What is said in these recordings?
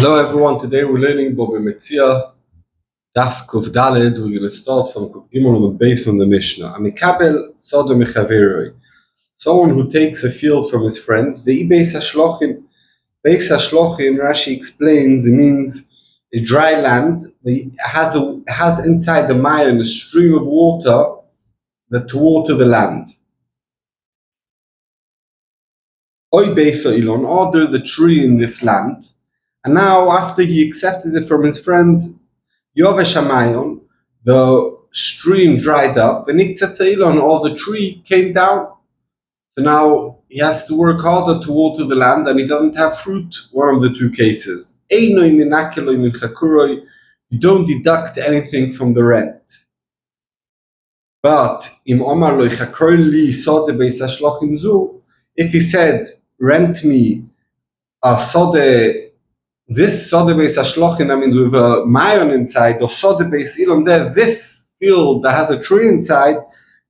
Hello everyone, today we're learning about Mציעא, Daf Daled. We're going to start from Kuf Gimel base from the Mishnah. Amikabel Sodo Mechaveroi. Someone who takes a field from his friend, the Beis Hashlochim. Beis Hashlochim, Rashi explains, it means a dry land that has inside the mire a stream of water that to water the land. Oy Beis Ilon, order the tree in this land. And now, after he accepted it from his friend, Yovesh Hamayon, the stream dried up, and all the tree came down. So now he has to work harder to water the land, and he doesn't have fruit, one of the two cases. You don't deduct anything from the rent. But if he said, rent me a sode, this Sode Beis Hashlochim, that means with a mayon inside, or Sode Beis Ilon, there's this field that has a tree inside.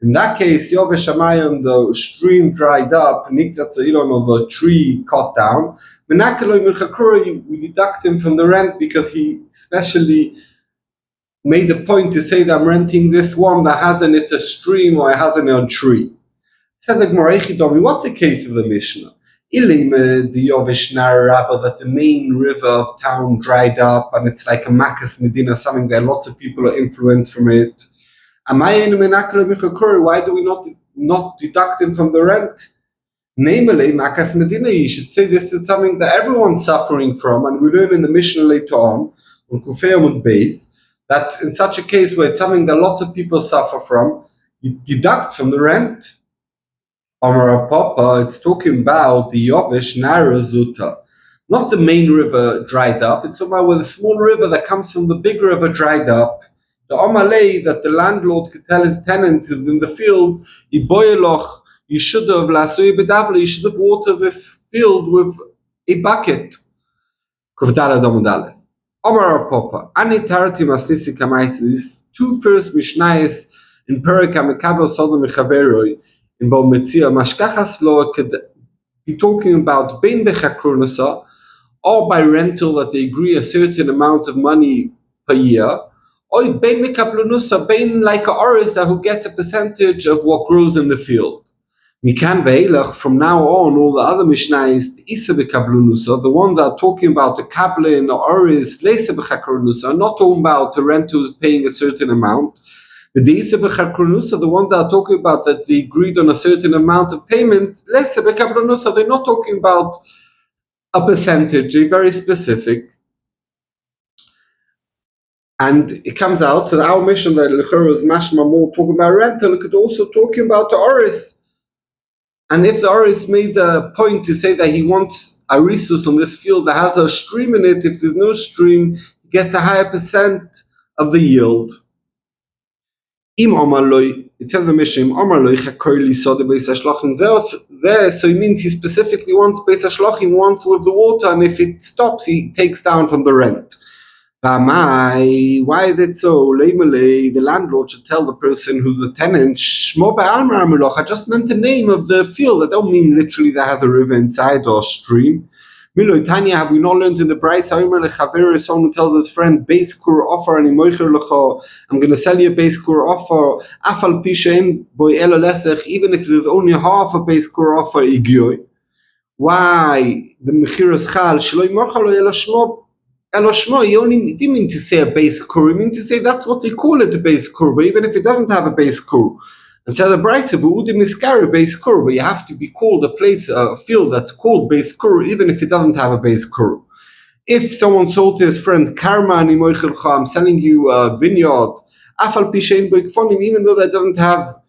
In that case, Yovesh Hamayon, the stream dried up, Niktzat Ilon, or the tree cut down. We deduct him from the rent because he especially made a point to say that I'm renting this one that has in it a stream or it has in it a tree. Said the Gemara, what's the case of the Mishnah? The Yovesh Rabba, that the main river of town dried up and it's like a Makas Medina, something that lots of people are influenced from it. Why do we not deduct him from the rent? Namely, Makas Medina, you should say this is something that everyone's suffering from, and we learn in the Mishnah later on Kufei and Beis, that in such a case where it's something that lots of people suffer from, you deduct from the rent. Amar Papa, it's talking about the Yovesh Nara Zuta. Not the main river dried up, it's talking about where the small river that comes from the big river dried up. The Amalei, that the landlord could tell his tenant who's in the field, you should have watered this field with a bucket. Amar Papa, these two first Mishnayos in Perek HaMekabel Sodom Mechaveroi, in Bo Mציעא, Mashkachas Lo could be talking about Bein Bechakrunusa, or by rental that they agree a certain amount of money per year, or Bein Mekablunusa, Bein like a Aryeh who gets a percentage of what grows in the field. Mikan Ve'elach, from now on, all the other Mishnayos, Isa Bekablunusa, the ones that are talking about the Kablin or Aryeh, Leisa Bechakrunusa, are not talking about the renter who's paying a certain amount. The ones that are talking about that they agreed on a certain amount of payment, they're not talking about a percentage, they're very specific. And it comes out to our mission that Lechor is mashma more talking about rental, it could also talking about the Aryeh. And if the Aryeh made a point to say that he wants a resource on this field that has a stream in it, if there's no stream, he gets a higher percent of the yield. Im Omarloi, it tells the Mishnah, Omarloi Chakoili Sode Beis Hashlochim there, so it means he specifically wants Beis Hashlochim, wants with the water, and if it stops, he takes down from the rent. Why is it so? The landlord should tell the person who's the tenant, Shmo Be'alma Amuloch, I just meant the name of the field. I don't mean literally that has a river inside or a stream. Miloi Tanya, have we not learned in the Brayta? Someone who tells his friend, Beis Kur offer and I'm going to sell you a Beis Kur offer, Afal Pishain Boy Elo Lesech, even if there's only half a Beis Kur offer, Igioy. Why? The Mechiras Chal, Shloi Morchalo Elo Shmo, he didn't mean to say a Beis Kur, he meant to say that's what they call it, a Beis Kur, but even if it doesn't have a Beis Kur. And so the Brayta v'udim iskari Beis Kur, but you have to be called a field that's called Beis Kur, even if it doesn't have a Beis Kur. If someone told to his friend, Karma ani moichelcha, I'm selling you a vineyard, afal pishein boikfonim, even though that doesn't have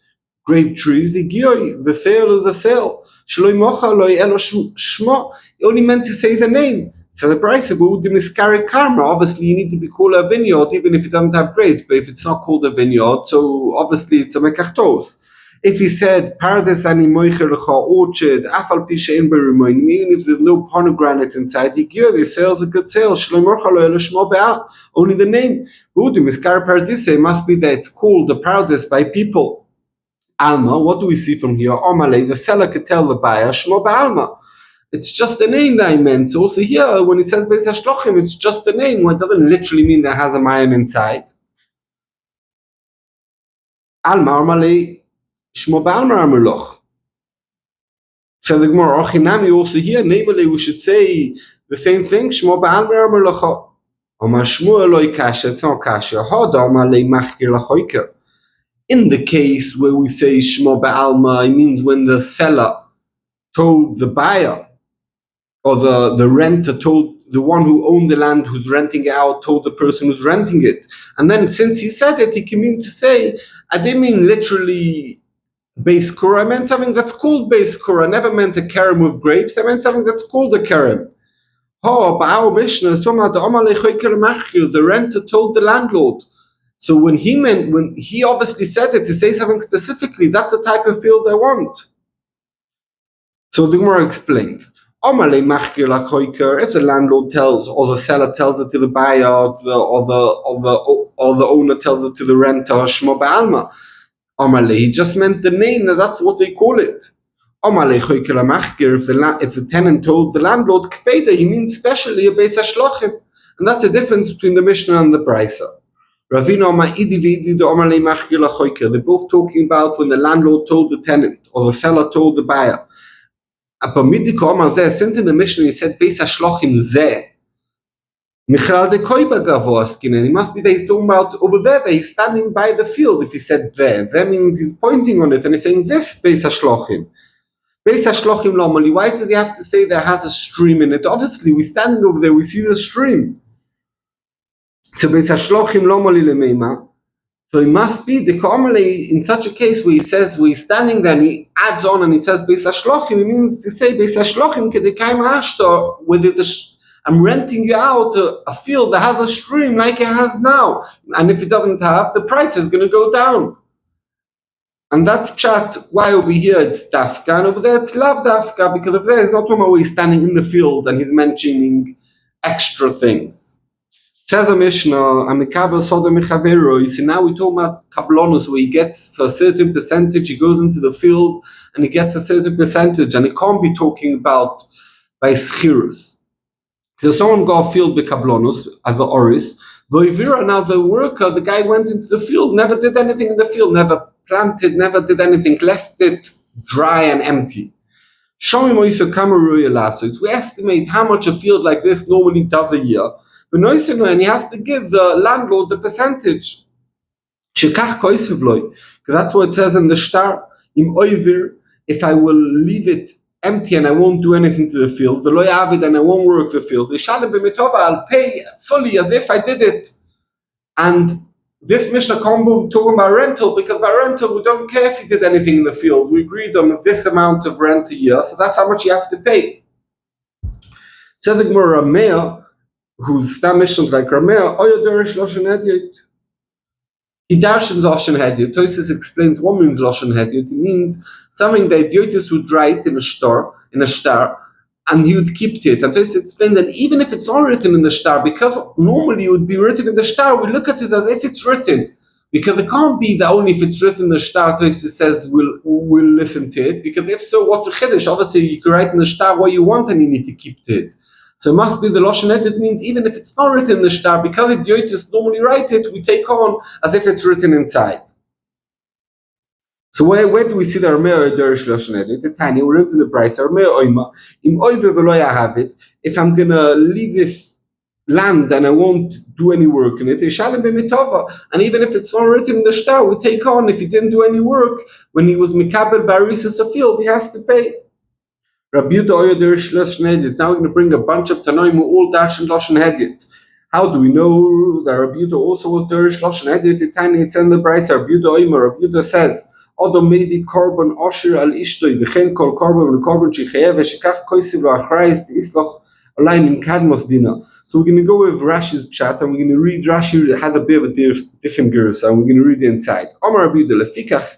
grape trees, the sale is a sale. Shloi mocha loi elo shmo, he only meant to say the name. So the Brayta v'udim iskari karma, obviously you need to be called a vineyard even if it doesn't have grapes, but if it's not called a vineyard, so obviously it's a mekachtos. If he said paradise ani moichelecha orchard, afal pishein berimonim, even if there's no pomegranate inside, the sale's a good sale. Only the name. V'udim iskari paradise must be that it's called the paradise by people. Alma, what do we see from here? Omale, the seller could tell the buyer, Shmo be'alma. It's just a name that I meant. So also here, when it says Beis HaShlochim, it's just a name. It doesn't literally mean that it has a mayan inside. Alma Armalei Shmo Ba'alma Armeloch. Says the Gemara, Ochinami also here, namely we should say the same thing, Shmo Ba'alma Armeloch. Omar Shmo Eloi Kasha, it's not Kasha. Hod Armalei Machkir Lachoiker. In the case where we say Shmo Ba'alma, it means when the seller told the buyer, or the renter told the one who owned the land who's renting it out, told the person who's renting it. And then since he said it, he came in to say, I didn't mean literally Beis Kura, I meant something that's called Beis Kura. I never meant a kerem with grapes, I meant something that's called a kerem. Oh, but our Mishnah is talking about the renter told the landlord. So when he obviously said it to say something specifically, that's the type of field I want. So the Gemara explained. If the landlord tells, or the seller tells it to the buyer, or the owner tells it to the renter, Shmo Ba'alma, he just meant the name, that's what they call it. If the tenant told the landlord, he means specially a Beis HaShlochim, and that's the difference between the Mishnah and the Brisa. They're both talking about when the landlord told the tenant, or the seller told the buyer. Since in the Mishnah he said Beis HaShlochim zeh, it must be that he's talking about over there, that he's standing by the field. If he said there, that means he's pointing on it and he's saying this Beis HaShlochim. Beis HaShlochim lomali. Why does he have to say there has a stream in it? Obviously, we're standing over there, we see the stream. So Beis HaShlochim lomali lemeima. So it must be the Ka'amale in such a case where he says, where he's standing there and he adds on and he says Beis HaShlochim, it means to say Beis HaShlochim kedekayim ha'ashtar, whether I'm renting you out a field that has a stream like it has now. And if it doesn't have, the price is going to go down. And that's pshat, why over here it's dafka, and over there it's lav dafka, because over there he's not talking about where he's standing in the field and he's mentioning extra things. Says a Mishnah, Amikabel Soda Mechavero. You see, now we talk about Kablonus, where he gets for a certain percentage, he goes into the field and he gets a certain percentage, and it can't be talking about by schirus. So someone got a field by Kablonus as the Oris. Voivira, now the worker, the guy went into the field, never did anything in the field, never planted, never did anything, left it dry and empty. So we estimate how much a field like this normally does a year. And he has to give the landlord the percentage. Because that's what it says in the Shtar, if I will leave it empty and I won't do anything to the field, and I won't work the field, I'll pay fully as if I did it. And this Mishnah can't be talking about rental, because by rental we don't care if you did anything in the field. We agreed on this amount of rent a year, so that's how much you have to pay. So the Gemara Rameh, whose stam Mishnah like Rameh, he darshans Lashon Hediot. Tosis explains what means Lashon Hediot. It means something that Yotis would write in a star, and he would keep it. And Tosis explained that even if it's not written in the star, because normally it would be written in the star, we look at it as if it's written. Because it can't be that only if it's written in the star, Tosis says we'll listen to it. Because if so, what's a chiddush? Obviously, you can write in the star what you want and you need to keep to it. So it must be the Lashon Hediot means even if it's not written in the star, because the Yotis normally write it, we take on as if it's written inside. So where do we see the Armei Derish Lashon Hediot? The tiny, we're into the price. Armei Oima. Im Oive Veloya have it. If I'm gonna leave this land and I won't do any work in it, Ishalim B'mitova. And even if it's not written in the star, we take on, if he didn't do any work, when he was Mikabel Barisis a field, he has to pay. Rabbi Yehuda Oya Derish Lashon Hediot. Now we're going to bring a bunch of Tanoim who all darshan Lashon Hediot. How do we know that Rabbi Yehuda also was Derish Lashon Hediot? It's in the Brisa. Rabbi Yehuda Oimer. Rabbi Yehuda says, Odom mevi korban osher al ishtoi v'chen kol korban v'korban shechayev v'shekach koisiv v'achrayis t'isloch alayim in kadmos dina. So we're going to go with Rashi's pshat, and we're going to read Rashi. It had a bit of a different girsa, and we're going to read the inside. Omar Rabbi Yehuda lefikach.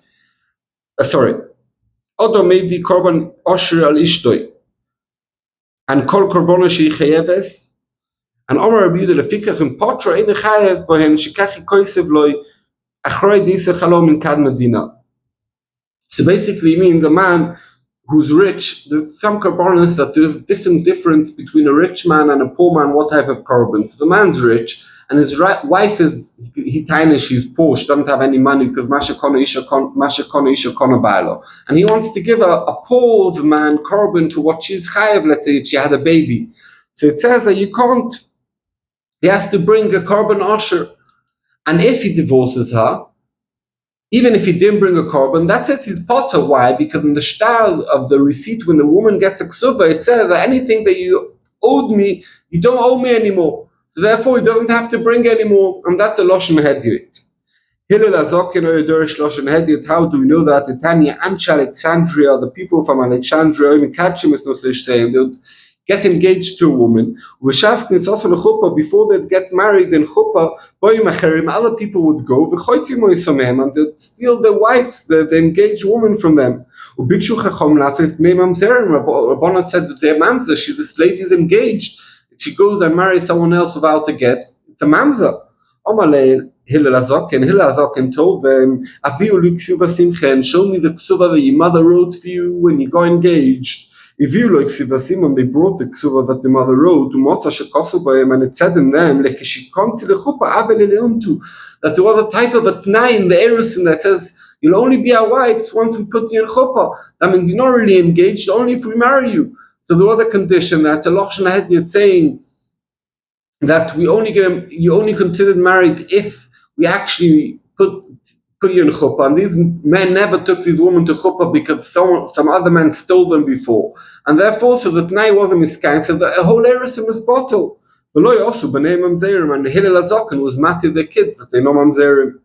Odom mevi korban osher al ishtoi and kol korban shechayeves. And Omar Rabbi Yehuda lefikach in potra ein chayev bohen shekach koisiv loy achrayis t'isloch alayim in kadmos dina. So basically it means a man who's rich, there's some korbanos that there's difference between a rich man and a poor man, what type of korban. So the man's rich, and his wife is, she's poor, she doesn't have any money because Masha Kona Isha Kona Bailo. And he wants to give a poor man korban for what she's chayav, let's say if she had a baby. So it says that he has to bring a korban osher. And if he divorces her, even if he didn't bring a korban, that's it, he's potter. Why? Because in the style of the receipt, when the woman gets a ksuva, it says that anything that you owed me, you don't owe me anymore. So therefore, he doesn't have to bring anymore. And that's a Lashon Hediyot. How do we know that? The Tanya Anshe Alexandria, the people from Alexandria, they would get engaged to a woman. Before they'd get married in chuppah, other people would go and they'd steal their wives, the engaged woman from them. Rabbanan said that they're mamzer. This lady is engaged. If she goes and marries someone else without a get, it's a mamzer. Hillel Azoken told them, show me the ksuva that your mother wrote for you when you got engaged. If you like Sivasim, they brought the ksuva that the mother wrote to Motza Shekosubayim, and it said in them, that there was a type of a tnai in the Erusin that says, you'll only be our wives once we put you in chuppah. That means you're not really engaged, only if we marry you. So there was a condition that's a Lashon Hediyot saying that you only considered married if we actually put you in chuppah. And these men never took these women to chuppah because some other men stole them before. And therefore, so that Tnai wasn't miskain, so the whole Erusin was bottled. V'lo also b'nei mamzerim, and Hillel Azoken was mati the kids that they know mamzerim.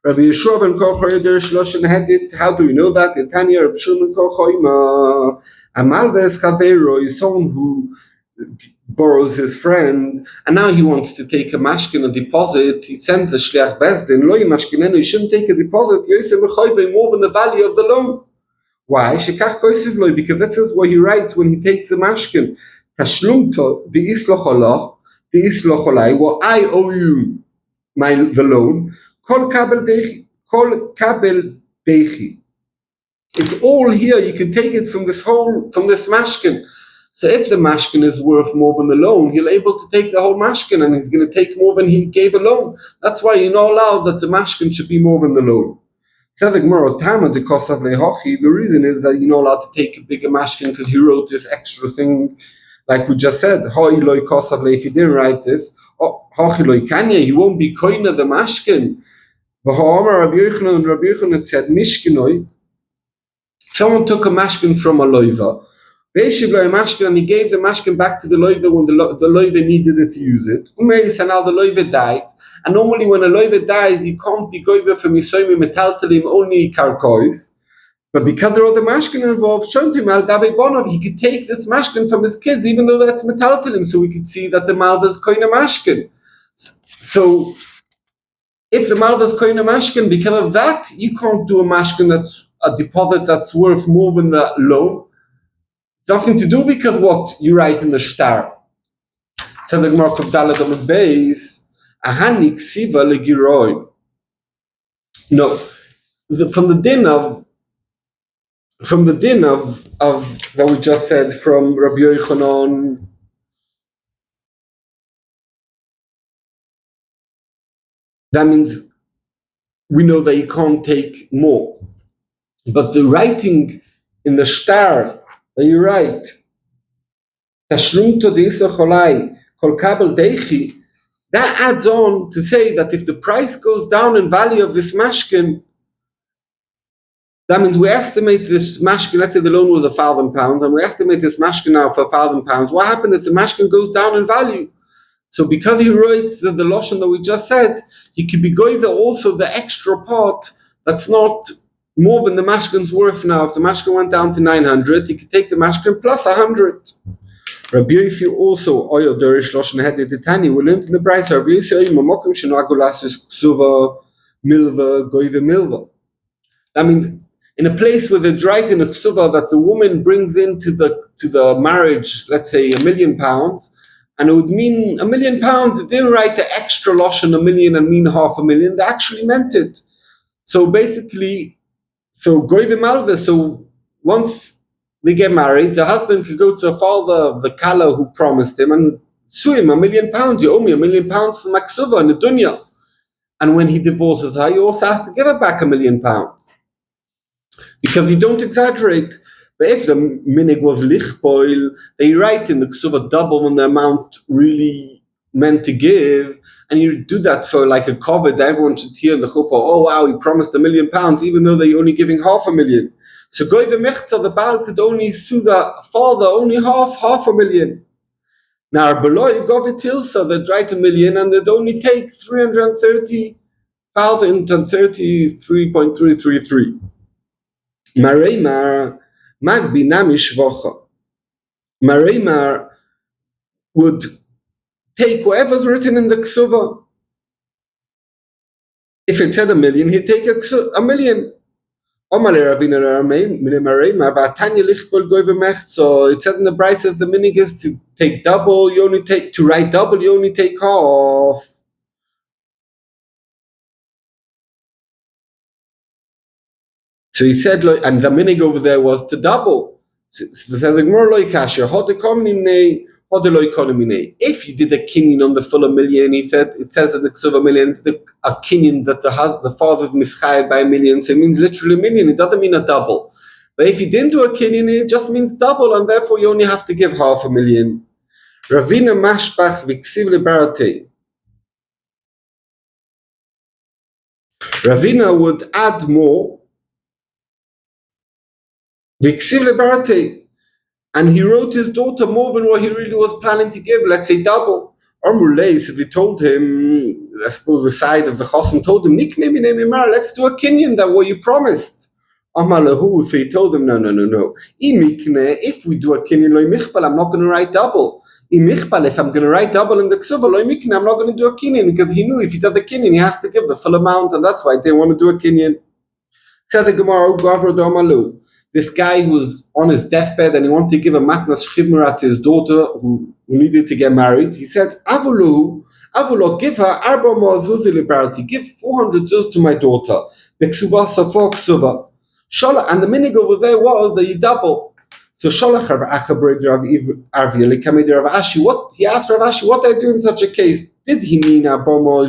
Rabbi Yeshua ben Kochoy Derish Loshen Hedit. How do we know that? The Tanya Rabbi Shimon Kochoy Amalves Chavero is someone who borrows his friend, and now he wants to take a mashkin, a deposit. He sends the shliach bezdin, lo mashkinenu, he shouldn't take a deposit, more than the value of the loan. Why? Shekach koisiv loy, because this is what he writes when he takes a mashkin. Tashlumto, the isloch olai, well, I owe you the loan. Kol kabel dechi. It's all here, you can take it from this mashkin. So if the mashkin is worth more than the loan, he'll able to take the whole mashkin, and he's going to take more than he gave a loan. That's why you're not allowed that the mashkin should be more than the loan. The reason is that you're not allowed to take a bigger mashkin because he wrote this extra thing, like we just said. If he didn't write this, he won't be koina the mashkin. Rabbi Yochanan said, someone took a mashkin from a loiva, and he gave the mashkin back to the loiva when the loiva needed it to use it. And now the loiva died. And normally when a loiva dies, you can't be goiva from Yisoyim metaltalim only karkois. But because there was a mashkin involved, he could take this mashkin from his kids, even though that's metaltalim, so we could see that the malva is koina mashkin. So if the malva is koina mashkin, because of that, you can't do a mashkin that's a deposit that's worth more than the loan. Nothing to do because what you write in the shtar. So the Gemara of Daladam and Beis, Ahanik Siva Legiroi. No, from the din of that we just said from Rabbi Yochanan. That means we know that you can't take more. But the writing in the shtar that you write, Tashlumto deisa cholai kol kabel deichi, that adds on to say that if the price goes down in value of this mashkin, that means we estimate this mashkin, let's say the loan was £1,000, and we estimate this mashkin now for £1,000. What happens if the mashkin goes down in value? So because he wrote the lashon that we just said, he could be going there also the extra part that's not more than the mashkin's worth now. If the mashkin went down to 900, he could take the mashkin plus 100. Rabbi Yosi also, Oyo Derish Loshen Hedit Titani, we learned in the price, Rabbi Yosi Oyo Mamokim Shenagulasis Ksuva Milva Goive Milva. That means in a place where they're writing a ksuva that the woman brings into the marriage, let's say £1 million, and it would mean £1 million, they didn't write the extra lashon $1 million and mean $500,000, they actually meant it. So basically, so goyve malve, so once they get married, the husband could go to the father of the Kala who promised him and sue him £1 million. You owe me £1 million for my ksuva in the dunya. And when he divorces her, he also has to give her back £1 million. Because you don't exaggerate. But if the minig was lichpoil, they write in the ksuva double on the amount really meant to give, and you do that for like a covet that everyone should hear in the chuppah, oh wow, he promised £1 million, even though they're only giving $500,000. So goy the mechza, the Baal could only sue the father only $500,000. Now below you go tilsa, they'd write $1 million and they'd only take 330,033.333. Mareimar Magbi Namish Vocha. Mareimar would take whatever's written in the ksuva. If it said $1 million, he'd take $1 million. So it said in the Bryce of the minig is to take double, you only take to write double, you only take half. So he said, and the minig over there was to double. So if you did a kinyan on the full $1 million, he said, it says in the ksuva $1 million of kinyan that the father's mischayev by $1 million, so it means literally $1 million. It doesn't mean a double. But if you didn't do a kinyan, it just means double, and therefore you only have to give $500,000. Ravina mashpach v'ksiv lebarate. Ravina would add more. V'ksiv lebarate. And he wrote his daughter more than what he really was planning to give, let's say double. Amrulay, so they told him, I suppose the side of the Chosm told him, let's do a kinyan, that what you promised. Amalahu, so he told him, no. If we do a kinyan, loy michpal, I'm not going to write double. If I'm going to write double in the ksuva, loy mikne, I'm not going to do a kinyan, because he knew if he does a kinyan, he has to give the full amount, and that's why they want to do a kinyan. Said the Gemara, Gavra do Amalu. This guy who was on his deathbed and he wanted to give a matnas chibmura to his daughter who needed to get married. He said, Avulu, give her arba ma'azuzi liberty, give 400 zuz to my daughter. Beksuva safok suva. And the minig over there was that you double. So Sholach Rav Aryeh Kamei Rav Ashi, what he asked Rav Ashi, what do I do in such a case? Did he mean Abo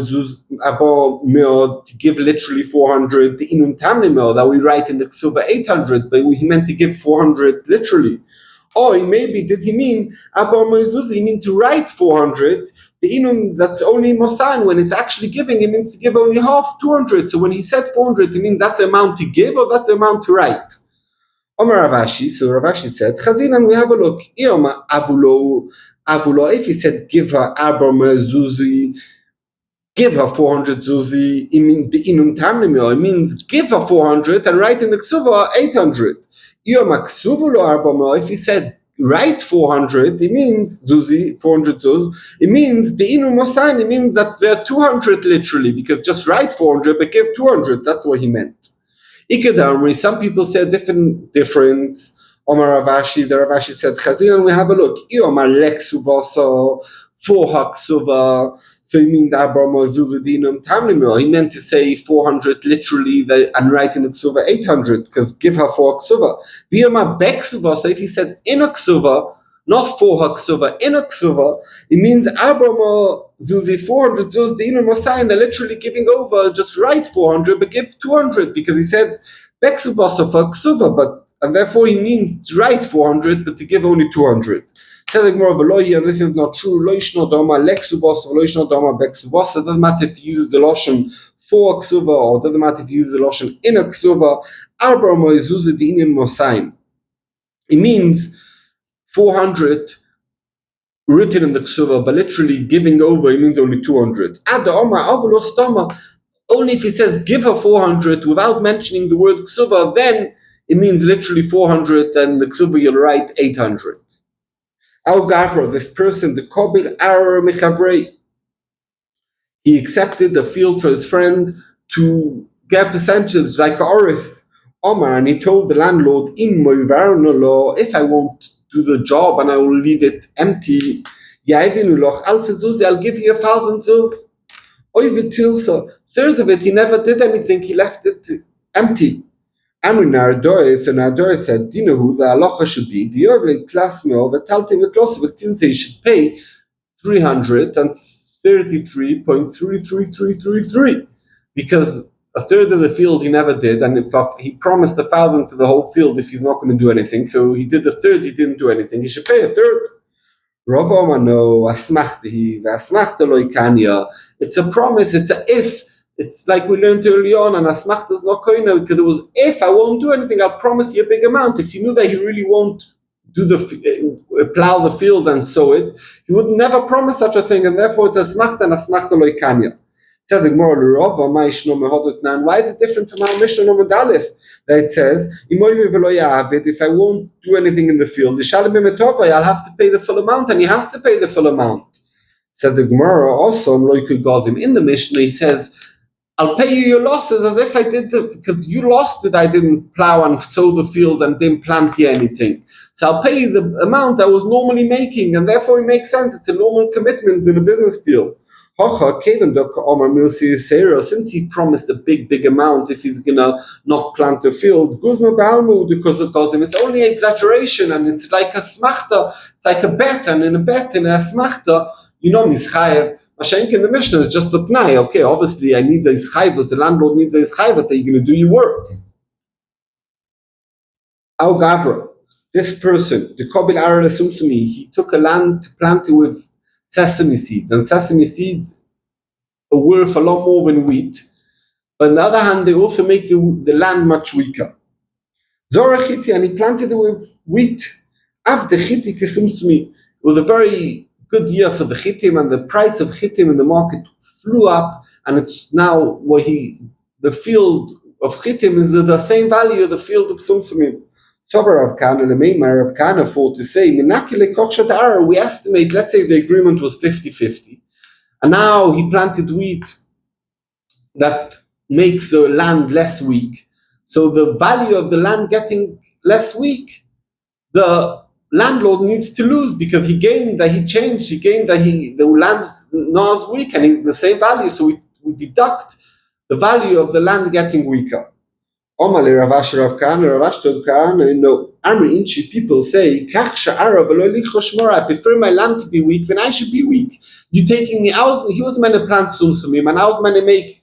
to give literally 400, the Inun Tamli Mil that we write in the Ksuba 800, but he meant to give 400 literally? Or maybe did he mean Abo Mo'ezuz, he mean to write 400, the Inun that's only Mosan, when it's actually giving, it means to give only half, 200. So when he said 400, it means that's the amount to give or that's the amount to write? Omer Rav Ashi, so Rav Ashi said, Chazinan, we have a look. Avulo, if he said, give her Abba Zuzi, give her 400 Zuzi, it means the Inun Tamlimio, it means give her 400 and write in the Ksuva 800. If he said, write 400, it means Zuzi, 400 Zuz, it means the Inun Mosain, it means that there are 200 literally, because just write 400 but give 200, that's what he meant. Some people said difference. Omar Rav Ashi, the Rav Ashi said, Chazinan, we have a look. Omar Leksuva, for Haksuva, so he means Abramo Zuzudinum Tamlimil. He meant to say 400 literally and write in the Ksuva 800, because give her 4 Ksuva. Vioma Beksuva, so if he said in a Ksuva, not 4 Haksuva, in a Ksuva, it means Abramo Zuzi 400 Zuz Dinum Mosain, they're literally giving over, just write 400 but give 200, because he said Beksuva for Ksuva, and therefore he means to write 400 but to give only 200. Says more of a loy, and this is not true. Loishno doma leksuvos or loishno doma beksuvos. It doesn't matter if you use the lotion for a ksuva or it doesn't matter if you use the lotion in a ksuva. Arba moizuze dinim mosaim. It means 400 written in the ksuva, but literally giving over, it means only 200. Ada oma avulos doma. Only if he says give her 400 without mentioning the word ksuva, then it means literally 400, and the ksuva you'll write 800. Al Gavra, this person, the Kobil Aryeh Mechavrei, he accepted the field for his friend to get percentage like Oris, Omar, and he told the landlord, if I won't do the job and I will leave it empty, I'll give you 1,000 zuz. Oivid Tilsa, third of it, he never did anything, he left it empty. Amri Nardoy, so Nardoy said, Dinahu, the halacha should be, the Yovel class meal, the Taltim he should pay 333.33333, because a third of the field he never did, and if he promised 1,000 to the whole field if he's not going to do anything, so he did a third, he didn't do anything, he should pay a third. Rav Omar, no, asmachtahi, asmachta lo ikanya. It's a promise, it's a if. It's like we learned early on, and asmachta is not koina, because it was if I won't do anything, I'll promise you a big amount. If you knew that he really won't do plow the field and sow it, he would never promise such a thing, and therefore it's asmachta and asmachta lo ikanya. Said the Gemara, why is it different from our Mishnah Nomad Aleph? That it says, if I won't do anything in the field, I'll have to pay the full amount, and he has to pay the full amount. Said the Gemara, also in the Mishnah, he says, I'll pay you your losses as if I did because you lost it, I didn't plow and sow the field and didn't plant you anything. So I'll pay you the amount I was normally making, and therefore it makes sense. It's a normal commitment in a business deal. Since he promised a big amount if he's gonna not plant the field, because it's only exaggeration, and it's like a smachta, it's like a bet, and in a bet, in a smachta, mischayev. Mashenk in the Mishnah is just a t'nai. Okay, obviously I need the ischayvus, the landlord needs the ischayvus that you're gonna do your work. Al Gavra, this person, the Kobil Aryeh Sumsumi, he took a land to plant it with sesame seeds, and sesame seeds are worth a lot more than wheat. But on the other hand, they also make the land much weaker. Zora Chiti, and he planted it with wheat. Av the Chiti Kesumsumi. It was a very good year for the Chitim, and the price of Chitim in the market flew up, and it's now the field of Chitim is the same value of the field of Sumsumim. Sober of Kana, the main mayor of Kana, for to say, we estimate, let's say the agreement was 50-50, and now he planted wheat that makes the land less weak. So the value of the land getting less weak, the landlord needs to lose, because he gained that the land's not as weak and it's the same value. So we deduct the value of the land getting weaker. Omale Ravash Rav Kahana, Ravash told Kahana, Amri Inchi people say, I prefer my land to be weak than I should be weak. You taking me, he was meant to plant Sumsumim, and I was meant to it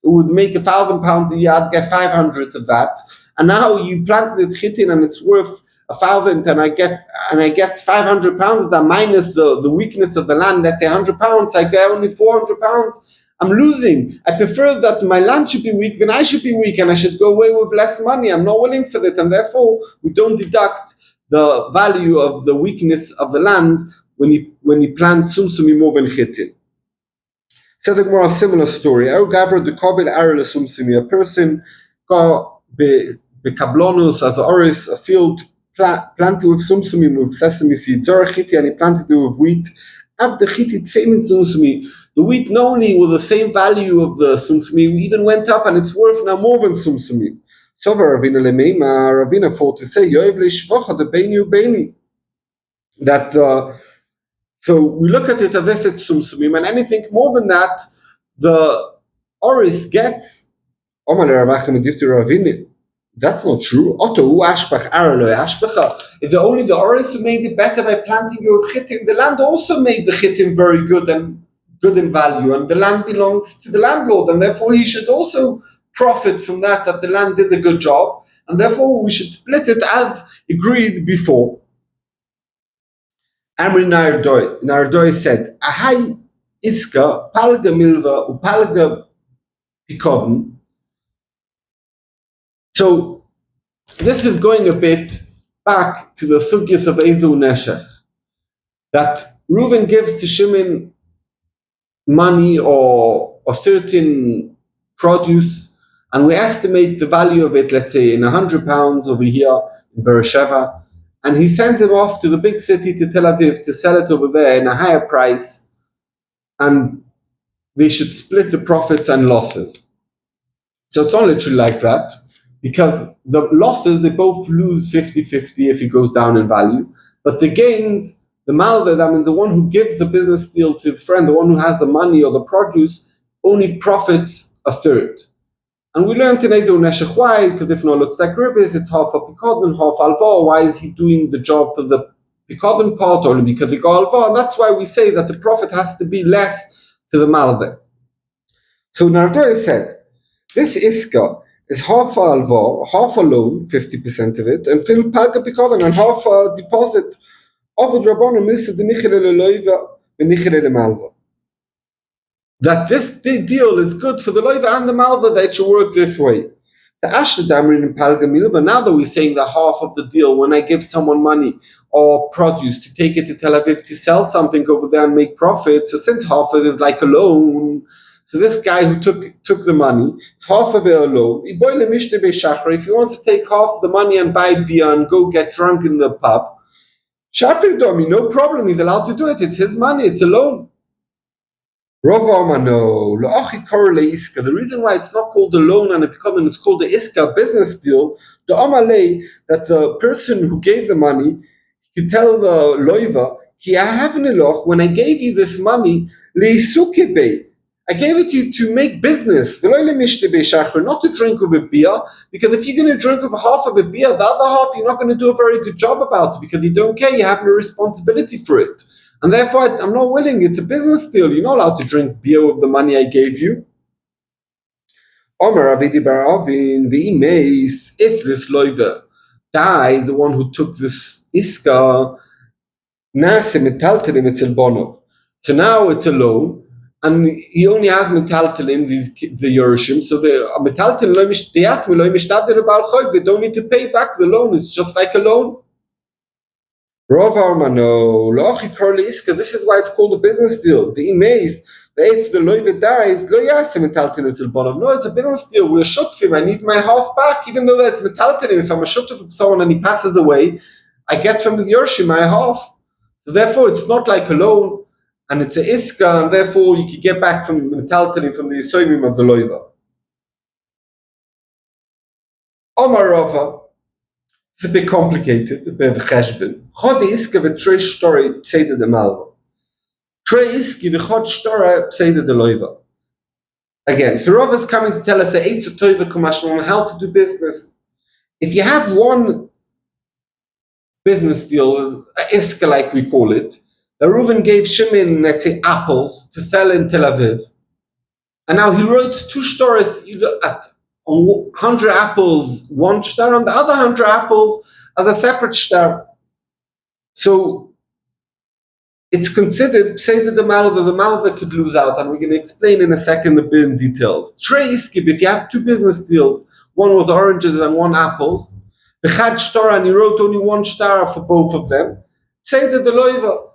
would make 1,000 pounds a year, I'd get 500 of that. And now you planted it Chitin and it's worth 1,000, and I get 500 pounds of that minus the weakness of the land. Let's say 100 pounds, I get only 400 pounds. I'm losing. I prefer that my land should be weak than I should be weak, and I should go away with less money. I'm not willing for that, and therefore we don't deduct the value of the weakness of the land when you plant Sumsumi more than Chitin. Said the Gemara, a similar story. A person got bekablonus as a field planted with Sumsumi, with sesame seeds, Zora Chiti, and he planted it with wheat. After Chiti Tfeimin Sumsumi, the wheat not only was the same value of the Sumsumi, it even went up, and it's worth now more than Sumsumi. So Ravina Lemeima, Ravina thought to say, Yoev Leishvacha, the Beini Ubeini. That so we look at it as if it's Sumsumim, and anything more than that, the Oris gets. That's not true. It's only the Oris who made it better by planting your Chitim. The land also made the Chitim very good in value, and the land belongs to the landlord, and therefore he should also profit from that the land did a good job, and therefore we should split it as agreed before. Amri Nardoi said, Ahai Iska, Palga Milva, Upalga Pikodin. So this is going a bit back to the sugyas of Ezu Neshech, that Reuven gives to Shimon money or certain produce, and we estimate the value of it, let's say in 100 pounds over here in Beersheba, and he sends him off to the big city, to Tel Aviv, to sell it over there in a higher price, and they should split the profits and losses. So it's not literally like that, because the losses, they both lose 50-50 if it goes down in value, but the gains, the malved, that means the one who gives the business deal to his friend, the one who has the money or the produce, only profits a third. And we learned in Edu Neshech why, because if no looks like ribbis, it's half a Pikodin, half alva. Why is he doing the job for the Pikodin part only because he got alva? And that's why we say that the profit has to be less to the malve. So Nardoy said, this iska is half a alva, half a loan, 50% of it, and fil palka Pikodin, and half a deposit. That this deal is good for the loiva and the malva, that it should work this way. The Ashdamrin and Palgamil, but now that we're saying that half of the deal, when I give someone money or produce to take it to Tel Aviv to sell something over there and make profit, so since half of it is like a loan, so this guy who took the money, it's half of it a loan. If he wants to take half of the money and buy beer and go get drunk in the pub, Shapir Domi, no problem, he's allowed to do it, it's his money, it's a loan. The reason why it's not called a loan and it's called the iska, business deal, the amalei, that the person who gave the money could tell the loiva, when I gave you this money, I gave it to you to make business, not to drink with a beer, because if you're going to drink with half of a beer, the other half you're not going to do a very good job about it, because you don't care, you have no responsibility for it. And therefore, I'm not willing. It's a business deal. You're not allowed to drink beer with the money I gave you. If this loiver dies, the one who took this iska, so now it's a loan, and he only has metaltalim, the Yerushim, so the metaltalim, they don't need to pay back the loan. It's just like a loan. This is why it's called a business deal. The imaze, if the loiva dies, no, it's a business deal. We're shutfim. I need my half back, even though that's metaltalim. If I'm a shutf of someone and he passes away, I get from the Yershim my half. So therefore, it's not like a loan, and it's a iska, and therefore you can get back from the metaltalim, from the yisoimim of the loiva. Omar Rava. It's a bit complicated, a bit of a cheshbon. Chod iska v'trei shtori pseida de malva. Trei iski v'chod shtora pseida de loiva. Again, so Rav is coming to tell us a eitz tova kumashon on how to do business. If you have one business deal, iska like we call it, the Reuven gave Shimon, let's say, apples to sell in Tel Aviv, and now he wrote two stories at 100 apples, one shtar, and the other 100 apples are the separate shtar. So it's considered, say that the malva could lose out, and we're going to explain in a second the bin details. Trei iskib, if you have two business deals, one with oranges and one apples, the chad shtar, and he wrote only one shtar for both of them, say that the loiva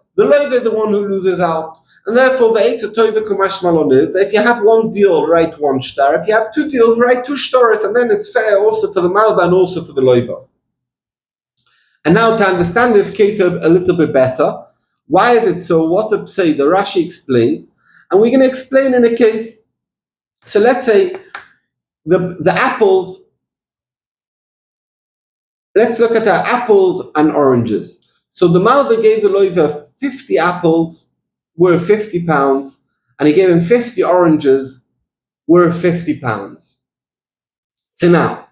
is the one who loses out. And therefore, the Eitz Tova Kumash Malon is, if you have one deal, write one shtar. If you have two deals, write two stars, and then it's fair also for the Malba and also for the Loiva. And now to understand this case a little bit better, why is it so? What the Psei, the Rashi explains, and we're going to explain in a case. So let's say the apples, let's look at the apples and oranges. So the Malva gave the Loiva 50 apples, worth 50 pounds, and he gave him 50 oranges worth 50 pounds. So now,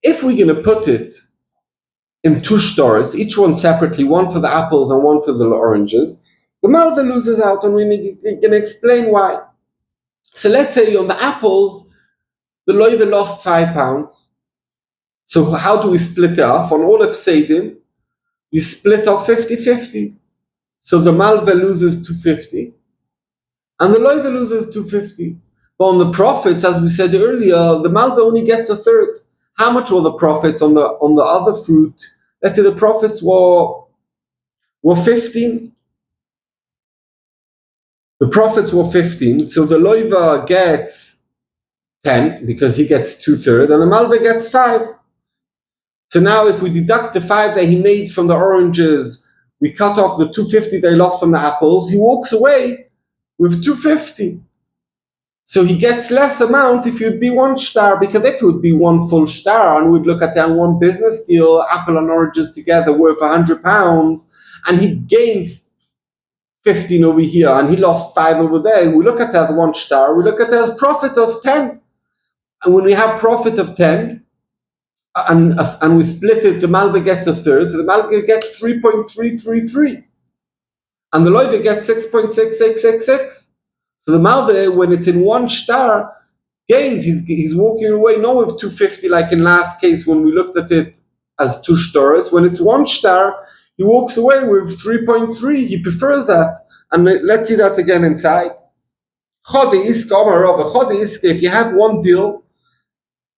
if we're going to put it in two stores, each one separately, one for the apples and one for the oranges, the Malva loses out, and we're going to explain why. So let's say on the apples, the Loiva lost 5 pounds. So how do we split it off? On all of Seidim, you split off 50-50. So the Malva loses 250, and the Loiva loses 250. But on the profits, as we said earlier, the Malva only gets a third. How much were the profits on the other fruit? Let's say the profits were 15. The profits were 15, so the Loiva gets 10 because he gets 2/3, and the Malva gets 5. So now, if we deduct the 5 that he made from the oranges, we cut off the 250 they lost from the apples, he walks away with 250. So he gets less amount if it would be one shtar, because if it would be one full shtar, and we'd look at that one business deal, apple and oranges together worth 100 pounds, and he gained 15 over here, and he lost 5 over there, we look at that one shtar, we look at that as profit of 10. And when we have profit of 10, and we split it, the Malva gets a third, so the Malva gets 3.333. And the Loiva gets 6.6666. So the Malva, when it's in one star, gains. He's walking away not with 250 like in last case when we looked at it as 2 stars. When it's 1 star, he walks away with 3.3. He prefers that. And let's see that again inside. If you have one deal,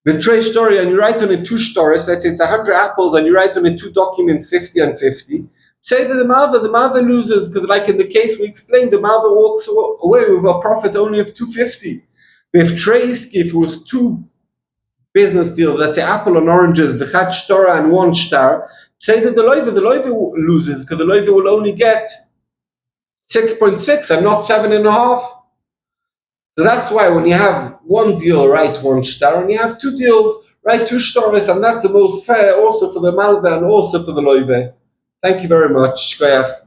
the trade story, and you write on it 2 stars, let's say it's 100 apples, and you write on it 2 documents, 50 and 50. Say that the Malva loses, because like in the case we explained, the Malva walks away with a profit only of 250. If it was 2 business deals, let's say apple and oranges, the Chad Shtora and 1 star, say that the Loiva loses, because the Loiva will only get 6.6 and not 7.5. So that's why when you have one deal, write 1 star, and you have 2 deals, write 2 stars, and that's the most fair also for the Malva and also for the Loiva. Thank you very much. Shkoyach.